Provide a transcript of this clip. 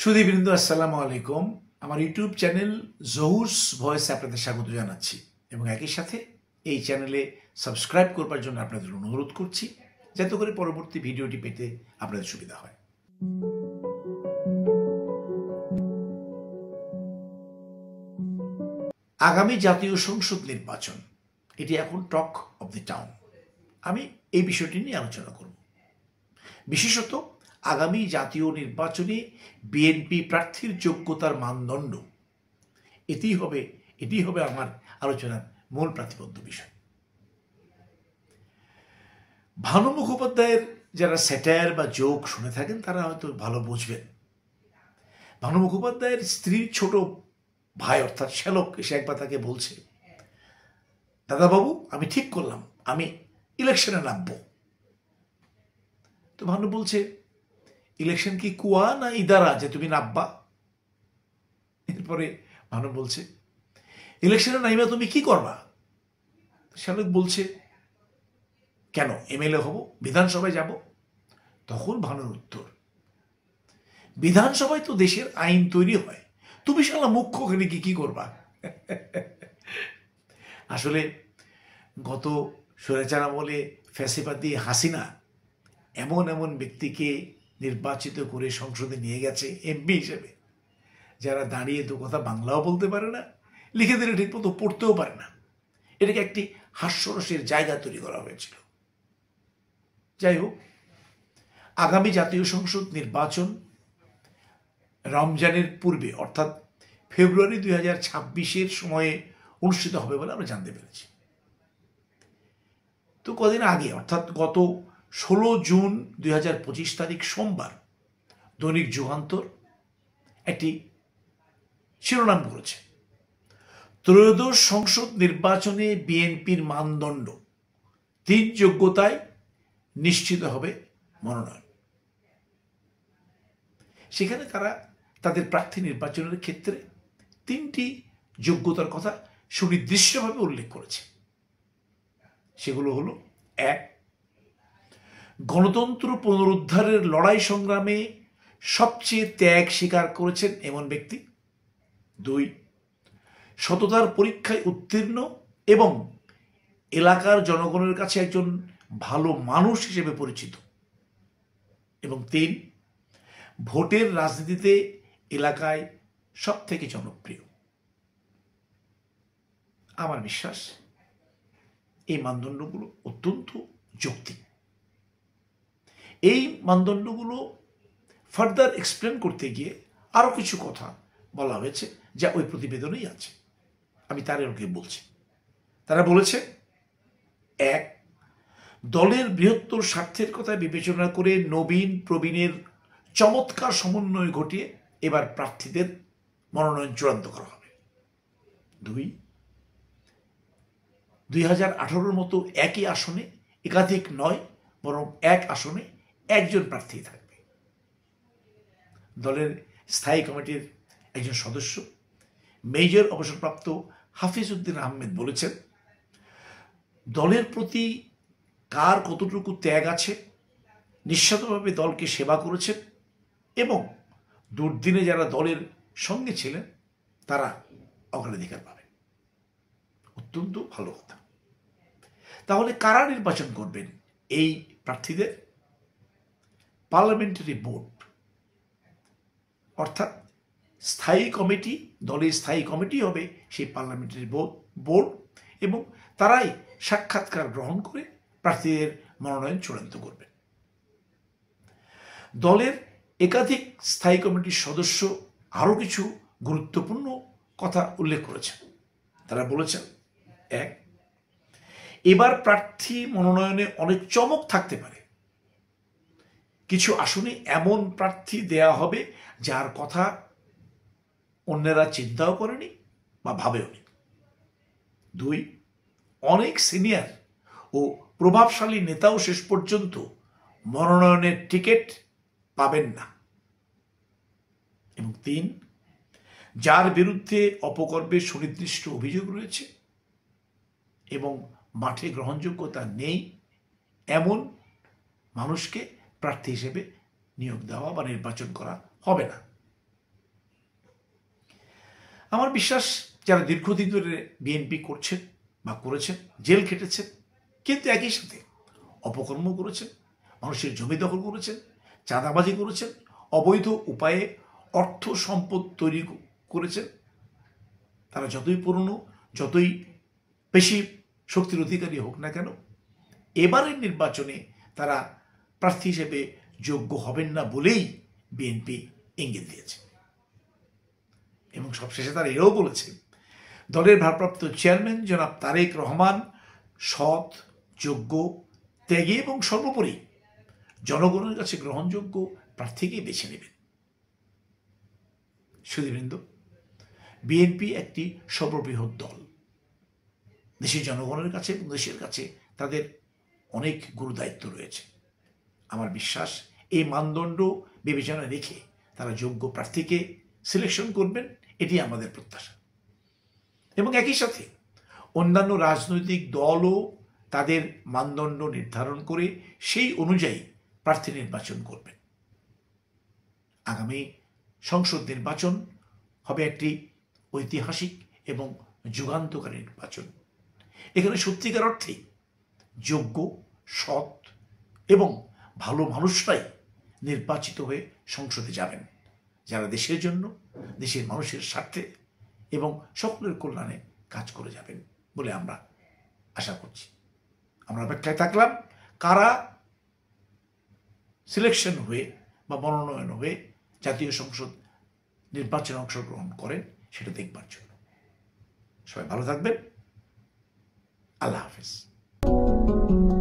সুধীবৃন্দ, আসসালামু আলাইকুম। আমার ইউটিউব চ্যানেল জহুরস ভয়েস আপনাদের স্বাগত জানাচ্ছি এবং একই সাথে এই চ্যানেলে সাবস্ক্রাইব করবার জন্য আপনাদের অনুরোধ করছি, যাতে করে পরবর্তী ভিডিওটি পেতে আপনাদের সুবিধা হয়। আগামী জাতীয় সংসদ নির্বাচন, এটি এখন টক অব দি টাউন। আমি এই বিষয়টি নিয়ে আলোচনা করব। বিশেষত আগামী জাতীয় নির্বাচনে বিএনপি প্রার্থীর যোগ্যতার মানদণ্ড, এটি হবে আমার আলোচনার মূল প্রাতিপদ্য বিষয়। ভানু মুখোপাধ্যায়ের যারা স্যাটায়ার বা জোক শুনে থাকেন তারা হয়তো ভালো বুঝবেন। ভানু মুখোপাধ্যায়ের স্ত্রীর ছোট ভাই অর্থাৎ শ্যালক এসে একবার তাকে বলছে, দাদাবাবু আমি ঠিক করলাম আমি ইলেকশনে নামবো। তো ভানু বলছে, ইলেকশন কি কুয়া না ইদারা যে তুমি নামবা? এরপরে ভানু বলছে, ইলেকশনে নাইবা তুমি কি করবা? শ্যালক বলছে, কেন এমএলএ হব, বিধানসভায় যাব? তখন ভানুর উত্তর, বিধানসভায় তো দেশের আইন তৈরি হয়, তুমি শালা মুখ্য ওখানে কি করবা? আসলে গত স্বৈরাচার আমলে ফ্যাসিবাদী হাসিনা এমন এমন ব্যক্তিকে নির্বাচিত করে সংসদে নিয়ে গেছে এমপি হিসেবে, যারা দাঁড়িয়ে দু কথা বাংলাও বলতে পারে না, লিখে দিলে ঠিক মতো পড়তেও পারে না। এটাকে একটি হাস্যরসের জায়গা তৈরি করা হয়েছিল। যাই হোক, আগামী জাতীয় সংসদ নির্বাচন রমজানের পূর্বে অর্থাৎ ফেব্রুয়ারি 2026 সময়ে অনুষ্ঠিত হবে বলে আমরা জানতে পেরেছি। তো কদিন আগে অর্থাৎ গত 16 জুন 2025 তারিখ সোমবার দৈনিক যুগান্তর একটি শিরোনাম করেছে, ত্রয়োদশ সংসদ নির্বাচনে বিএনপির মানদণ্ড, 3 যোগ্যতায় নিশ্চিত হবে মনোনয়ন। সেখানে তারা তাদের প্রার্থী নির্বাচনের ক্ষেত্রে 3টি যোগ্যতার কথা সুনির্দিষ্টভাবে উল্লেখ করেছে। সেগুলো হলো, 1, গণতন্ত্র পুনরুদ্ধারের লড়াই সংগ্রামে সবচেয়ে ত্যাগ স্বীকার করেছেন এমন ব্যক্তি। 2, সততার পরীক্ষায় উত্তীর্ণ এবং এলাকার জনগণের কাছে একজন ভালো মানুষ হিসেবে পরিচিত। এবং 3, ভোটের রাজনীতিতে এলাকায় সব থেকে জনপ্রিয়। আমার বিশ্বাস এই মানদণ্ডগুলো অত্যন্ত যৌক্তিক। এই মানদণ্ডগুলো ফার্দার এক্সপ্লেন করতে গিয়ে আরো কিছু কথা বলা হয়েছে যা ওই প্রতিবেদনেই আছে। আমি তাদেরকে বলছি। তারা বলেছে, 1, দলের বৃহত্তর স্বার্থের কথা বিবেচনা করে নবীন প্রবীণের চমৎকার সমন্বয় ঘটিয়ে এবার প্রার্থীদের মনোনয়ন চূড়ান্ত করা হবে। 2, 2018-র মতো একই আসনে একাধিক নয়, বরং এক আসনে একজন প্রার্থী থাকবে। দলের স্থায়ী কমিটির একজন সদস্য মেজর অবসরপ্রাপ্ত হাফিজ উদ্দিন আহমেদ বলেছেন, দলের প্রতি কার কতটুকু ত্যাগ আছে, নিঃস্বার্থভাবে দলকে সেবা করেছেন এবং দুর্দিনে যারা দলের সঙ্গে ছিলেন তারা অগ্রাধিকার পাবেন। অত্যন্ত ভালো কথা। তাহলে কারা নির্বাচন করবেন এই প্রার্থীদের? পার্লামেন্টারি বোর্ড অর্থাৎ স্থায়ী কমিটি, দলের স্থায়ী কমিটি হবে সেই পার্লামেন্টারি বোর্ড এবং তারাই সাক্ষাৎকার গ্রহণ করে প্রার্থীদের মনোনয়ন চূড়ান্ত করবেন। দলের একাধিক স্থায়ী কমিটির সদস্য আরো কিছু গুরুত্বপূর্ণ কথা উল্লেখ করেছেন। তারা বলেছেন, 1, এবার প্রার্থী মনোনয়নে অনেক চমক থাকতে পারে। কিছু আসনে এমন প্রার্থী দেয়া হবে যার কথা অন্যরা চিন্তাও করেনি বা ভাবেওনি। 2, অনেক সিনিয়র ও প্রভাবশালী নেতাও শেষ পর্যন্ত মনোনয়নের টিকিট পাবেন না। এবং 3, যার বিরুদ্ধে অপকর্মের সুনির্দিষ্ট অভিযোগ রয়েছে এবং মাঠে গ্রহণযোগ্যতা নেই এমন মানুষকে প্রার্থী হিসেবে নিয়োগ দেওয়া বা নির্বাচন করা হবে না। আমার বিশ্বাস যারা দীর্ঘদিন ধরে বিএনপি করছেন বা করেছেন, জেল খেটেছেন, কিন্তু একই সাথে অপকর্ম করেছেন, মানুষের জমি দখল করেছেন, চাঁদাবাজি করেছেন, অবৈধ উপায়ে অর্থ সম্পদ তৈরি করেছেন, তারা যতই পুরনো, যতই বেশি শক্তির অধিকারী হোক না কেন, এবারের নির্বাচনে তারা প্রার্থী হিসেবে যোগ্য হবেন না বলেই বিএনপি ইঙ্গিত দিয়েছে। এবং সবশেষে তারা এও বলেছে দলের ভারপ্রাপ্ত চেয়ারম্যান জনাব তারেক রহমান সৎ, যোগ্য, ত্যাগী এবং সর্বোপরি জনগণের কাছে গ্রহণযোগ্য প্রার্থীকেই বেছে নেবেন। সুধীবৃন্দ, বিএনপি একটি সর্ববৃহৎ দল। দেশের জনগণের কাছে এবং দেশের কাছে তাদের অনেক গুরুদায়িত্ব রয়েছে। আমার বিশ্বাস এই মানদণ্ড বিবেচনা রেখে তারা যোগ্য প্রার্থীকে সিলেকশন করবেন, এটি আমাদের প্রত্যাশা। এবং একই সাথে অন্যান্য রাজনৈতিক দলও তাদের মানদণ্ড নির্ধারণ করে সেই অনুযায়ী প্রার্থী নির্বাচন করবেন। আগামী সংসদ নির্বাচন হবে একটি ঐতিহাসিক এবং যুগান্তকারী নির্বাচন। এখানে সত্যিকার অর্থেই যোগ্য, সৎ এবং ভালো মানুষরাই নির্বাচিত হয়ে সংসদে যাবেন, যারা দেশের জন্য, দেশের মানুষের স্বার্থে এবং সকলের কল্যাণে কাজ করে যাবেন বলে আমরা আশা করছি। আমরা অপেক্ষায় থাকলাম কারা সিলেকশন হয়ে বা মনোনয়ন হয়ে জাতীয় সংসদ নির্বাচনে অংশগ্রহণ করেন সেটা দেখবার জন্য। সবাই ভালো থাকবেন। আল্লাহ হাফেজ।